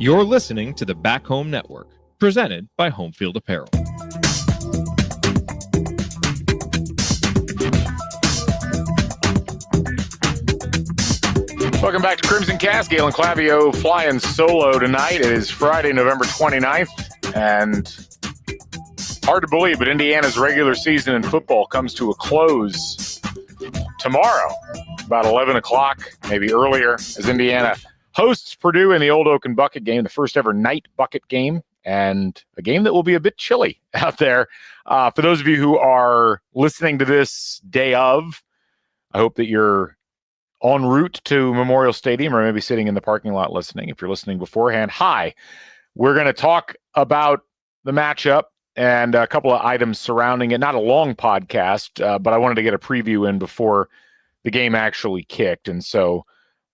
You're listening to the Back Home Network, presented by Home Field Apparel. Welcome back to Crimson Cast. Galen Clavio flying solo tonight. It is Friday, November 29th, and hard to believe, but Indiana's regular season in football comes to a close tomorrow, about 11 o'clock, maybe earlier, as Indiana hosts Purdue in the Old Oaken Bucket game, the first ever night bucket game, and a game that will be a bit chilly out there. For those of you who are listening to this day of, I hope that you're en route to Memorial Stadium or maybe sitting in the parking lot listening. If you're listening beforehand, hi. We're going to talk about the matchup and a couple of items surrounding it. Not a long podcast, but I wanted to get a preview in before the game actually kicked, and so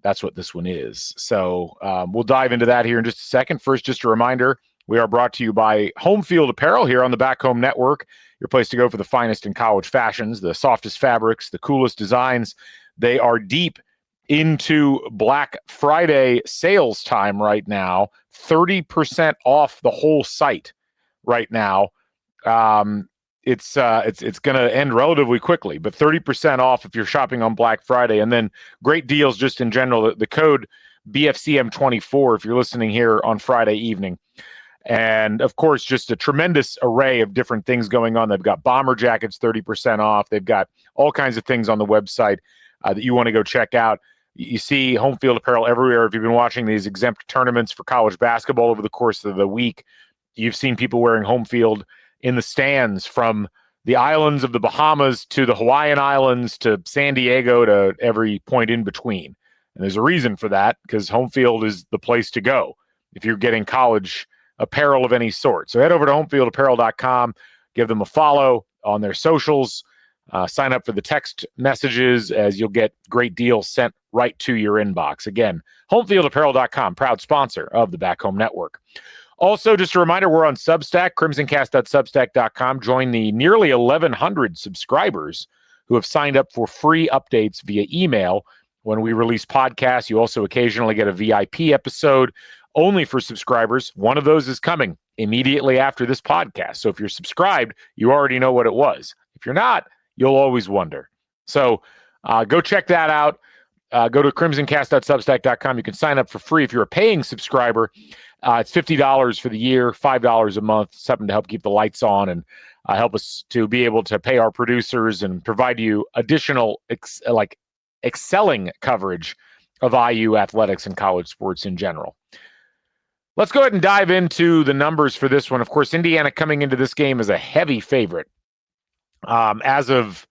that's what this one is. So we'll dive into that here in just a second. First, just a reminder, we are brought to you by Home Field Apparel here on the Back Home Network, your place to go for the finest in college fashions, the softest fabrics, the coolest designs. They are deep into Black Friday sales time right now, 30% off the whole site right now. It's going to end relatively quickly, but 30% off if you're shopping on Black Friday, and then great deals just in general. The code BFCM24 if you're listening here on Friday evening. And of course, just a tremendous array of different things going on. They've got bomber jackets 30% off. They've got all kinds of things on the website that you want to go check out. You see Home Field Apparel everywhere. If you've been watching these exempt tournaments for college basketball over the course of the week, you've seen people wearing Home Field in the stands, from the islands of the Bahamas to the Hawaiian Islands to San Diego to every point in between. And there's a reason for that, because Home Field is the place to go if you're getting college apparel of any sort. So head over to homefieldapparel.com, give them a follow on their socials, sign up for the text messages, as you'll get great deals sent right to your inbox. Again, homefieldapparel.com, proud sponsor of the Back Home Network. Also, just a reminder, we're on Substack, crimsoncast.substack.com. Join the nearly 1,100 subscribers who have signed up for free updates via email when we release podcasts. You also occasionally get a VIP episode only for subscribers. One of those is coming immediately after this podcast. So if you're subscribed, you already know what it was. If you're not, you'll always wonder. So go check that out. Go to crimsoncast.substack.com. You can sign up for free if you're a paying subscriber. It's $50 for the year, $5 a month, something to help keep the lights on and help us to be able to pay our producers and provide you additional excelling coverage of IU athletics and college sports in general. Let's go ahead and dive into the numbers for this one. Of course, Indiana coming into this game as a heavy favorite. As of,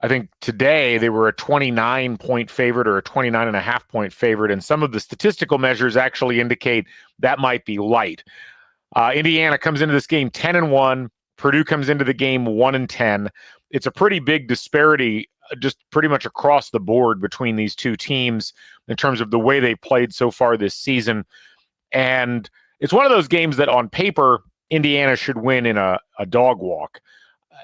I think today, they were a 29-point favorite or a 29.5-point favorite, and some of the statistical measures actually indicate that might be light. Indiana comes into this game 10-1. Purdue comes into the game 1-10. It's a pretty big disparity just pretty much across the board between these two teams in terms of the way they played so far this season. And it's one of those games that on paper, Indiana should win in a dog walk.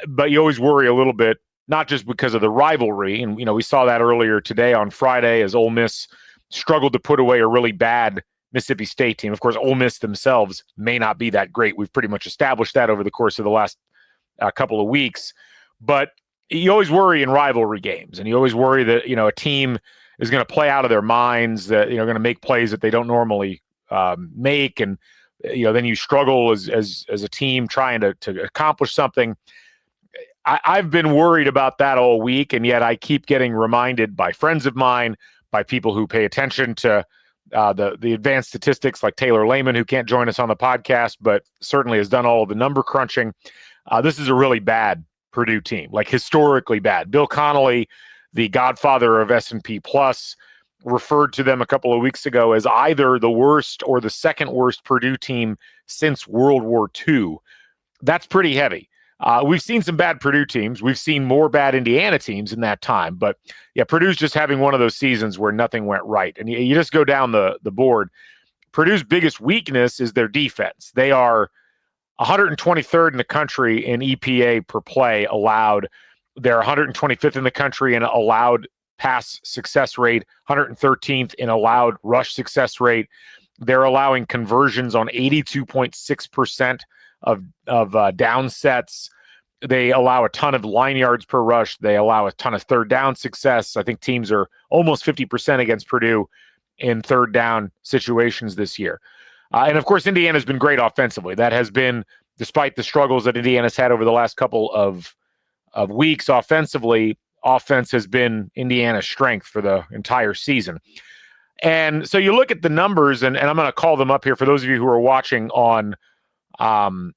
But you always worry a little bit, not just because of the rivalry. And, we saw that earlier today on Friday as Ole Miss struggled to put away a really bad Mississippi State team. Of course, Ole Miss themselves may not be that great. We've pretty much established that over the course of the last couple of weeks. But you always worry in rivalry games, and you always worry that, a team is going to play out of their minds, that, going to make plays that they don't normally make. And, then you struggle as a team trying to accomplish something. I've been worried about that all week, and yet I keep getting reminded by friends of mine, by people who pay attention to the advanced statistics, like Taylor Lehman, who can't join us on the podcast, but certainly has done all of the number crunching. This is a really bad Purdue team, like historically bad. Bill Connolly, the godfather of S&P Plus, referred to them a couple of weeks ago as either the worst or the second worst Purdue team since World War II. That's pretty heavy. We've seen some bad Purdue teams. We've seen more bad Indiana teams in that time. But, yeah, Purdue's just having one of those seasons where nothing went right. And you just go down the board. Purdue's biggest weakness is their defense. They are 123rd in the country in EPA per play allowed. They're 125th in the country in allowed pass success rate, 113th in allowed rush success rate. They're allowing conversions on 82.6% of down sets. They allow a ton of line yards per rush. They allow a ton of third down success. I think teams are almost 50% against Purdue in third down situations this year. And of course, Indiana's been great offensively. That has been, despite the struggles that Indiana's had over the last couple of weeks offensively, offense has been Indiana's strength for the entire season. And so you look at the numbers, and I'm going to call them up here for those of you who are watching on YouTube.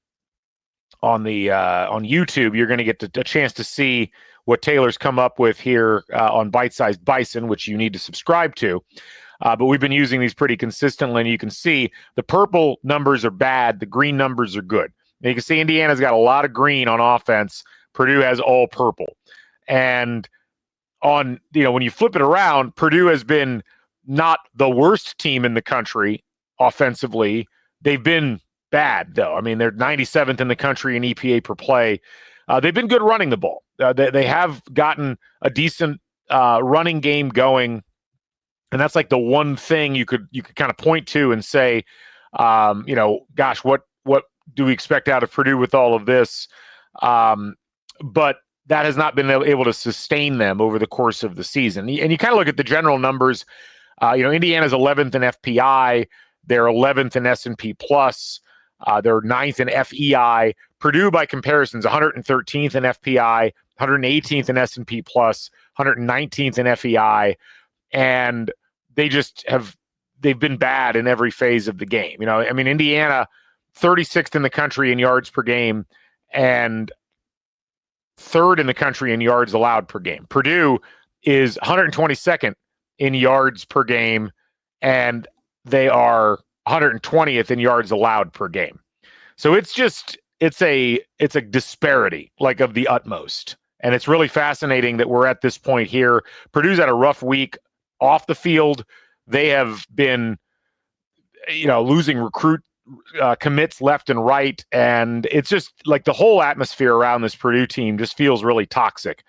You're going to get a chance to see what Taylor's come up with here on Bite-Sized Bison, which you need to subscribe to. But we've been using these pretty consistently, and you can see the purple numbers are bad, the green numbers are good. And you can see Indiana's got a lot of green on offense. Purdue has all purple. And when you flip it around, Purdue has been not the worst team in the country offensively. They've been bad, though. I mean, they're 97th in the country in EPA per play. They've been good running the ball. They have gotten a decent running game going, and that's like the one thing you could kind of point to and say, gosh, what do we expect out of Purdue with all of this? But that has not been able to sustain them over the course of the season. And you kind of look at the general numbers. Indiana's 11th in FPI. They're 11th in S&P Plus. They're 9th in FEI. Purdue, by comparison, is 113th in FPI, 118th in S&P Plus, 119th in FEI, and they've been bad in every phase of the game. Indiana, 36th in the country in yards per game, and third in the country in yards allowed per game. Purdue is 122nd in yards per game, and they are 120th in yards allowed per game. So it's a disparity like of the utmost. And it's really fascinating that we're at this point here. Purdue's had a rough week off the field. They have been, losing recruit commits left and right. And it's just like the whole atmosphere around this Purdue team just feels really toxic.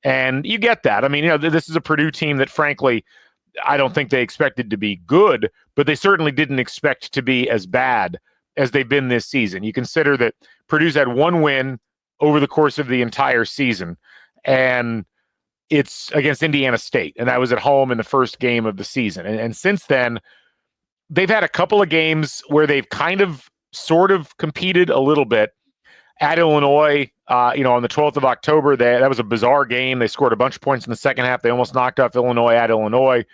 And you get that. I mean, this is a Purdue team that, frankly, I don't think they expected to be good, but they certainly didn't expect to be as bad as they've been this season. You consider that Purdue's had one win over the course of the entire season, and it's against Indiana State, and that was at home in the first game of the season. And since then, they've had a couple of games where they've kind of sort of competed a little bit. At Illinois, on the 12th of October, that was a bizarre game. They scored a bunch of points in the second half. They almost knocked off Illinois at Illinois.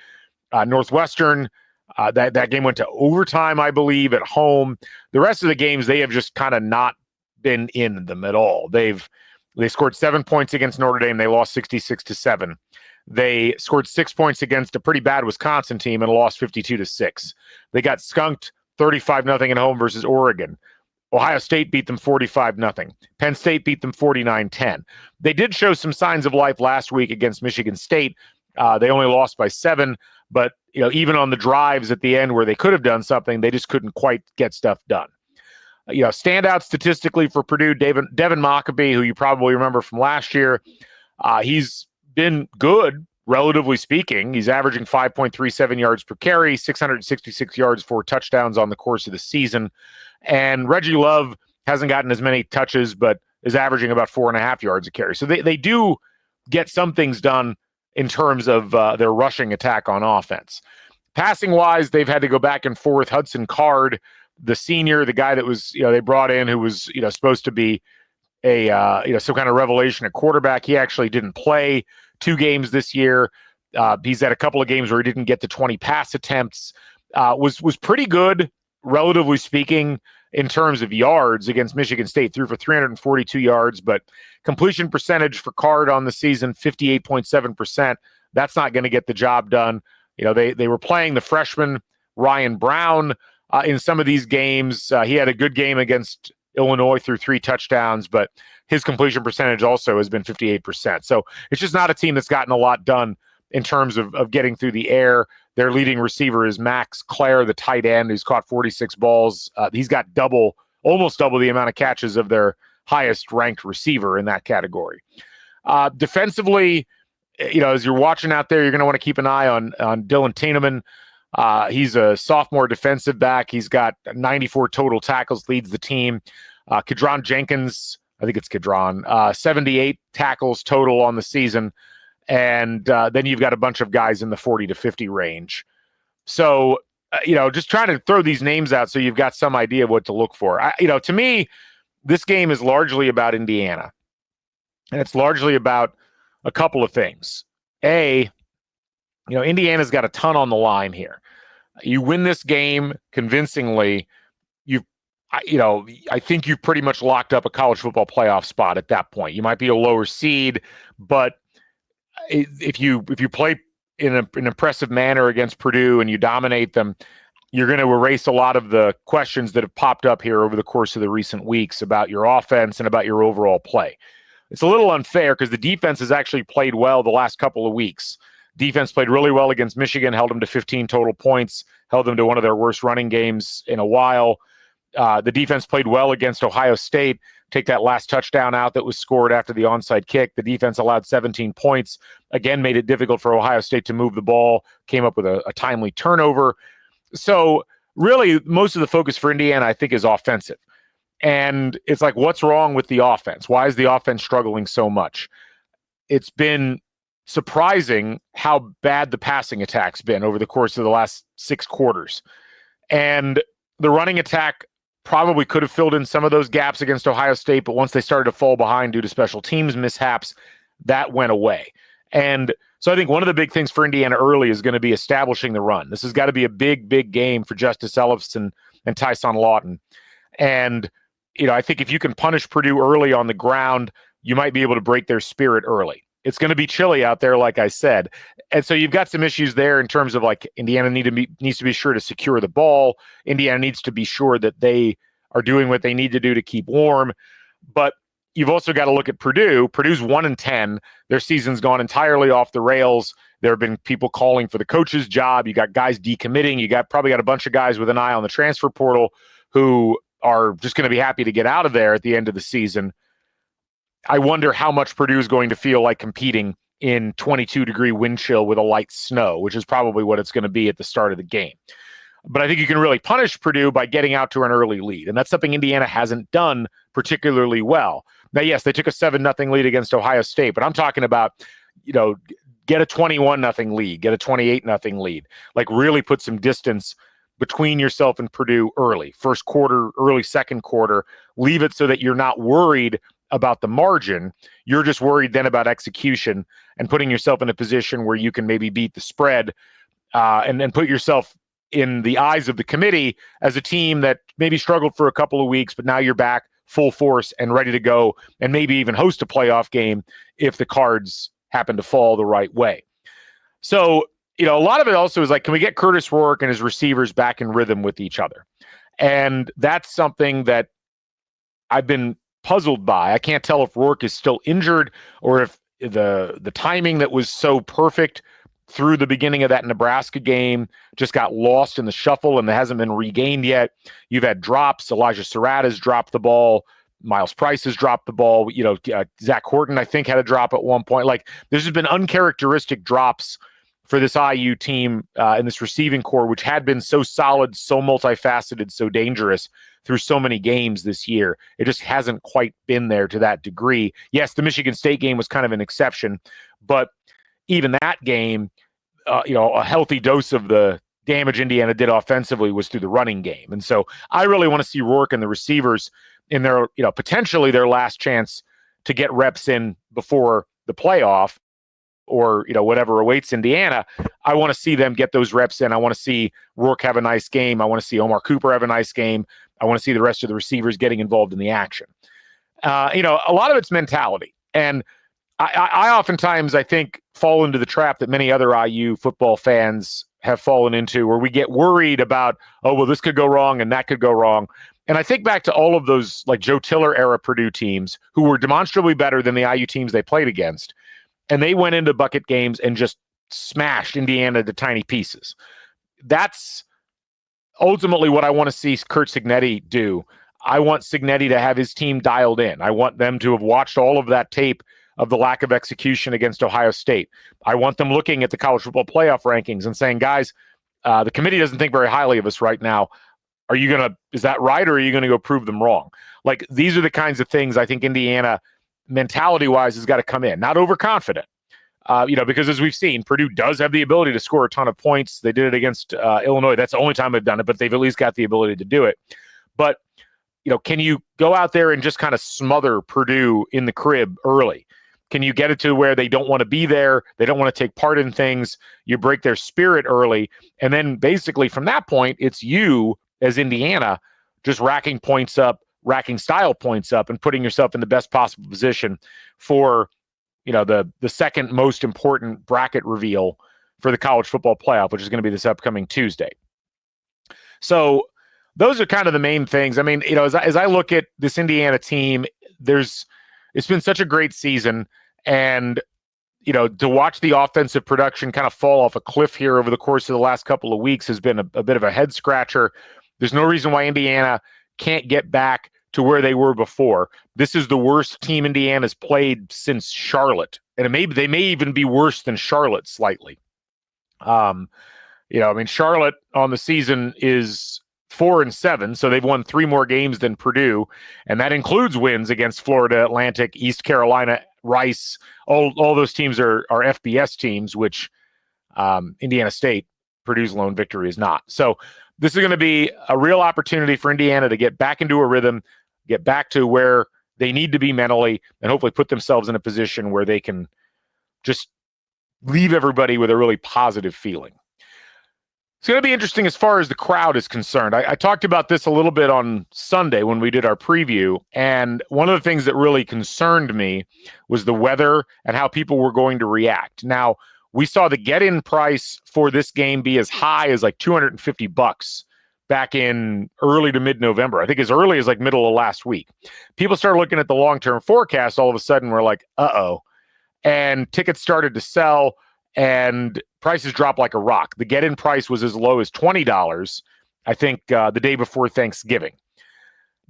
Northwestern, that game went to overtime, I believe, at home. The rest of the games, they have just kind of not been in them at all. They scored 7 points against Notre Dame. They lost 66-7. They scored 6 points against a pretty bad Wisconsin team and lost 52-6. They got skunked 35-0 at home versus Oregon. Ohio State beat them 45-0. Penn State beat them 49-10. They did show some signs of life last week against Michigan State. They only lost by 7, but even on the drives at the end where they could have done something, they just couldn't quite get stuff done. Standout statistically for Purdue, Devin Mockabee, who you probably remember from last year, he's been good, relatively speaking. He's averaging 5.37 yards per carry, 666 yards, 4 touchdowns on the course of the season. And Reggie Love hasn't gotten as many touches, but is averaging about 4.5 yards a carry. So they do get some things done in terms of their rushing attack on offense. Passing-wise, they've had to go back and forth. Hudson Card, the senior, the guy that was, they brought in who was, supposed to be a, some kind of revelation at quarterback. He actually didn't play 2 games this year. He's had a couple of games where he didn't get to 20 pass attempts. Was pretty good, relatively speaking, in terms of yards against Michigan State. Threw for 342 yards, but completion percentage for Card on the season, 58.7%. That's not going to get the job done. They were playing the freshman Ryan Brown in some of these games. He had a good game against Illinois, threw 3 touchdowns, but his completion percentage also has been 58%. So it's just not a team that's gotten a lot done in terms of getting through the air. Their leading receiver is Max Clare, the tight end, who's caught 46 balls. He's got almost double the amount of catches of their highest ranked receiver in that category. Defensively, as you're watching out there, you're going to want to keep an eye on Dylan Tieneman. He's a sophomore defensive back. He's got 94 total tackles, leads the team. Kedron Jenkins, I think it's Kedron, 78 tackles total on the season. And then you've got a bunch of guys in the 40 to 50 range. So, just trying to throw these names out so you've got some idea of what to look for. To me, this game is largely about Indiana. And it's largely about a couple of things. Indiana's got a ton on the line here. You win this game convincingly, I think you've pretty much locked up a college football playoff spot at that point. You might be a lower seed, but if you play in an impressive manner against Purdue and you dominate them, you're going to erase a lot of the questions that have popped up here over the course of the recent weeks about your offense and about your overall play. It's a little unfair because the defense has actually played well the last couple of weeks. Defense played really well against Michigan, held them to 15 total points, held them to one of their worst running games in a while. The defense played well against Ohio State. Take that last touchdown out that was scored after the onside kick. The defense allowed 17 points. Again, made it difficult for Ohio State to move the ball, came up with a timely turnover. So really, most of the focus for Indiana, I think, is offensive. And it's like, what's wrong with the offense? Why is the offense struggling so much? It's been surprising how bad the passing attack's been over the course of the last 6 quarters. And the running attack probably could have filled in some of those gaps against Ohio State, but once they started to fall behind due to special teams mishaps, that went away. And so I think one of the big things for Indiana early is going to be establishing the run. This has got to be a big, big game for Justice Ellis and Tyson Lawton. And, I think if you can punish Purdue early on the ground, you might be able to break their spirit early. It's going to be chilly out there, like I said. And so you've got some issues there in terms of like Indiana needs to be sure to secure the ball. Indiana needs to be sure that they are doing what they need to do to keep warm. But you've also got to look at Purdue. Purdue's 1-10. Their season's gone entirely off the rails. There have been people calling for the coach's job. You got guys decommitting. You probably got a bunch of guys with an eye on the transfer portal who are just going to be happy to get out of there at the end of the season. I wonder how much Purdue is going to feel like competing in 22-degree wind chill with a light snow, which is probably what it's going to be at the start of the game. But I think you can really punish Purdue by getting out to an early lead, and that's something Indiana hasn't done particularly well. Now, yes, they took a 7-0 lead against Ohio State, but I'm talking about, get a 21-0 lead, get a 28-0 lead, like really put some distance between yourself and Purdue early, first quarter, early second quarter. Leave it so that you're not worried about the margin. You're just worried then about execution and putting yourself in a position where you can maybe beat the spread and put yourself in the eyes of the committee as a team that maybe struggled for a couple of weeks, but now you're back full force and ready to go and maybe even host a playoff game if the cards happen to fall the right way. So, a lot of it also is like, can we get Curtis Rourke and his receivers back in rhythm with each other? And that's something that I've been puzzled by. I can't tell if Rourke is still injured or if the timing that was so perfect through the beginning of that Nebraska game just got lost in the shuffle and it hasn't been regained yet. You've had drops. Elijah Surratt has dropped the ball. Miles Price has dropped the ball. Zach Horton, I think, had a drop at one point. Like, there's just been uncharacteristic drops for this IU team in this receiving core, which had been so solid, so multifaceted, so dangerous through so many games this year. It just hasn't quite been there to that degree. Yes, the Michigan State game was kind of an exception, but even that game, a healthy dose of the damage Indiana did offensively was through the running game. And so I really want to see Rourke and the receivers in their, potentially their last chance to get reps in before the playoff, or whatever awaits Indiana. I want to see them get those reps in. I want to see Rourke have a nice game. I want to see Omar Cooper have a nice game. I want to see the rest of the receivers getting involved in the action. A lot of it's mentality. And I oftentimes, I think, fall into the trap that many other IU football fans have fallen into, where we get worried about, this could go wrong and that could go wrong. And I think back to all of those like Joe Tiller era Purdue teams who were demonstrably better than the IU teams they played against. And they went into bucket games and just smashed Indiana to tiny pieces. That's ultimately what I want to see Curt Cignetti do. I want Cignetti to have his team dialed in. I want them to have watched all of that tape of the lack of execution against Ohio State. I want them looking at the college football playoff rankings and saying, guys, The committee doesn't think very highly of us right now. Is that right, or are you going to go prove them wrong? Like, these are the kinds of things I think Indiana, mentality-wise, has got to come in. Not overconfident, because as we've seen, Purdue does have the ability to score a ton of points. They did it against Illinois. That's the only time they've done it, but they've at least got the ability to do it. But, can you go out there and just kind of smother Purdue in the crib early? Can you get it to where they don't want to be there? They don't want to take part in things. You break their spirit early. And then basically from that point, it's you as Indiana just racking style points up and putting yourself in the best possible position for, the second most important bracket reveal for the college football playoff, which is going to be this upcoming Tuesday. So those are kind of the main things. I mean, as I look at this Indiana team, it's been such a great season, and to watch the offensive production kind of fall off a cliff here over the course of the last couple of weeks has been a bit of a head scratcher. There's no reason why Indiana can't get back to where they were before. This is the worst team Indiana's played since Charlotte, and they may even be worse than Charlotte slightly. Charlotte on the season is 4-7, so they've won 3 more games than Purdue, and that includes wins against Florida Atlantic, East Carolina, Rice. All those teams are FBS teams, which Indiana State, Purdue's lone victory, is not. So this is going to be a real opportunity for Indiana to get back into a rhythm, get back to where they need to be mentally, and hopefully put themselves in a position where they can just leave everybody with a really positive feeling. It's going to be interesting as far as the crowd is concerned. I talked about this a little bit on Sunday when we did our preview, and one of the things that really concerned me was the weather and how people were going to react. Now, we saw the get-in price for this game be as high as like $250 back in early to mid-November. I think as early as like middle of last week. People started looking at the long-term forecast. All of a sudden, we're like, uh-oh. And tickets started to sell, and prices dropped like a rock. The get-in price was as low as $20, I think, the day before Thanksgiving.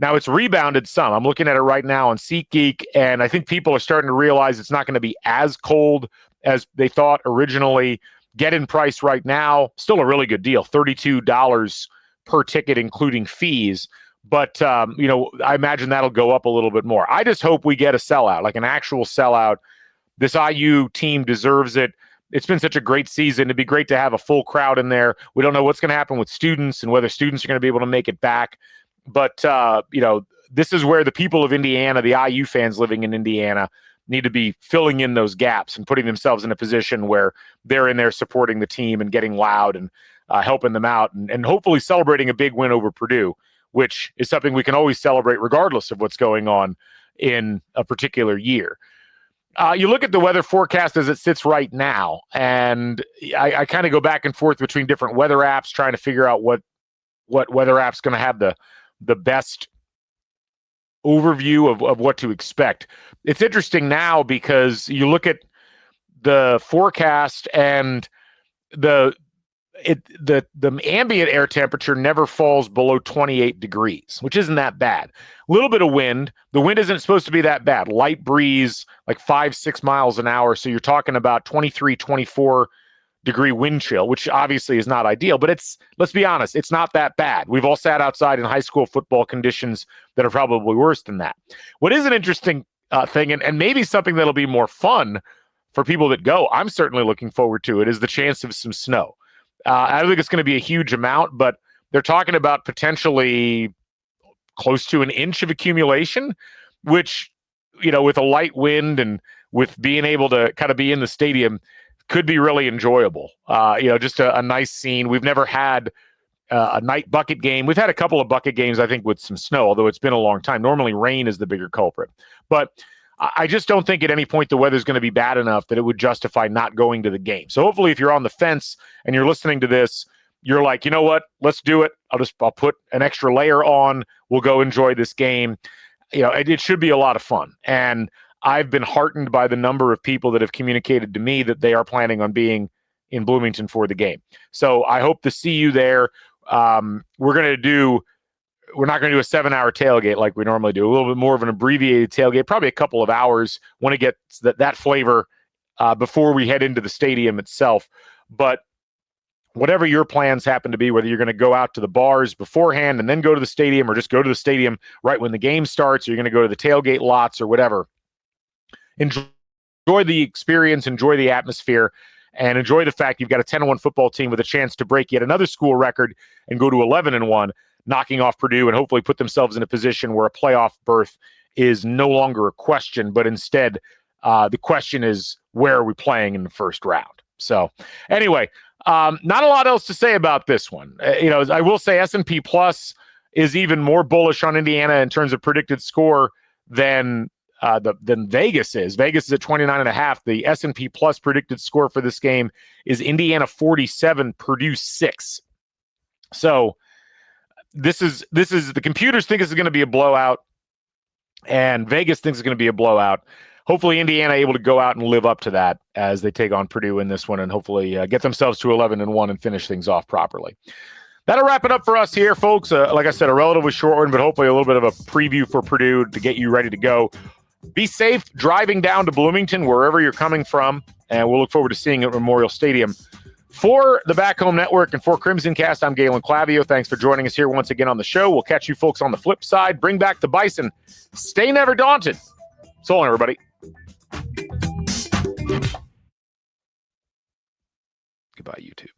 Now, it's rebounded some. I'm looking at it right now on SeatGeek, and I think people are starting to realize it's not going to be as cold as they thought originally. Get-in price right now, still a really good deal, $32 per ticket, including fees. But, I imagine that'll go up a little bit more. I just hope we get a sellout, like an actual sellout. This IU team deserves it. It's been such a great season. It'd be great to have a full crowd in there. We don't know what's going to happen with students and whether students are going to be able to make it back. But, this is where the people of Indiana, the IU fans living in Indiana, need to be filling in those gaps and putting themselves in a position where they're in there supporting the team and getting loud and helping them out and hopefully celebrating a big win over Purdue, which is something we can always celebrate regardless of what's going on in a particular year. You look at the weather forecast as it sits right now, and I kind of go back and forth between different weather apps trying to figure out what weather app's going to have the best overview of what to expect. It's interesting now because you look at the forecast and the ambient air temperature never falls below 28 degrees, which isn't that bad. A little bit of wind. The wind isn't supposed to be that bad. Light breeze, like 5-6 miles an hour. So you're talking about 23, 24 degree wind chill, which obviously is not ideal, but let's be honest, it's not that bad. We've all sat outside in high school football conditions that are probably worse than that. What is an interesting thing, and maybe something that'll be more fun for people that go, I'm certainly looking forward to it, is the chance of some snow. I don't think it's going to be a huge amount, but they're talking about potentially close to an inch of accumulation, which, with a light wind and with being able to kind of be in the stadium, could be really enjoyable. Just a nice scene. We've never had a night bucket game. We've had a couple of bucket games, I think, with some snow, although it's been a long time. Normally rain is the bigger culprit. But I just don't think at any point the weather's going to be bad enough that it would justify not going to the game. So hopefully if you're on the fence and you're listening to this, you're like, you know what, let's do it. I'll put an extra layer on. We'll go enjoy this game. It should be a lot of fun. And I've been heartened by the number of people that have communicated to me that they are planning on being in Bloomington for the game. So I hope to see you there. We're not going to do a 7-hour tailgate like we normally do. A little bit more of an abbreviated tailgate, probably a couple of hours when it gets that flavor before we head into the stadium itself. But whatever your plans happen to be, whether you're going to go out to the bars beforehand and then go to the stadium, or just go to the stadium right when the game starts, or you're going to go to the tailgate lots or whatever, enjoy the experience, enjoy the atmosphere, and enjoy the fact you've got a 10-1 football team with a chance to break yet another school record and go to 11-1, knocking off Purdue, and hopefully put themselves in a position where a playoff berth is no longer a question, but instead the question is, where are we playing in the first round? So anyway, not a lot else to say about this one. I will say S&P Plus is even more bullish on Indiana in terms of predicted score than Vegas is. Vegas is at 29.5. The S&P Plus predicted score for this game is Indiana 47, Purdue 6. So this is the computers think this is going to be a blowout, and Vegas thinks it's going to be a blowout. Hopefully Indiana able to go out and live up to that as they take on Purdue in this one, and hopefully get themselves to 11-1 and finish things off properly. That'll wrap it up for us here, folks. Like I said, a relatively short one, but hopefully a little bit of a preview for Purdue to get you ready to go. Be safe driving down to Bloomington, wherever you're coming from, and we'll look forward to seeing you at Memorial Stadium. For the Back Home Network and for Crimson Cast, I'm Galen Clavio. Thanks for joining us here once again on the show. We'll catch you folks on the flip side. Bring back the Bison. Stay never daunted. So long, everybody. Goodbye, YouTube.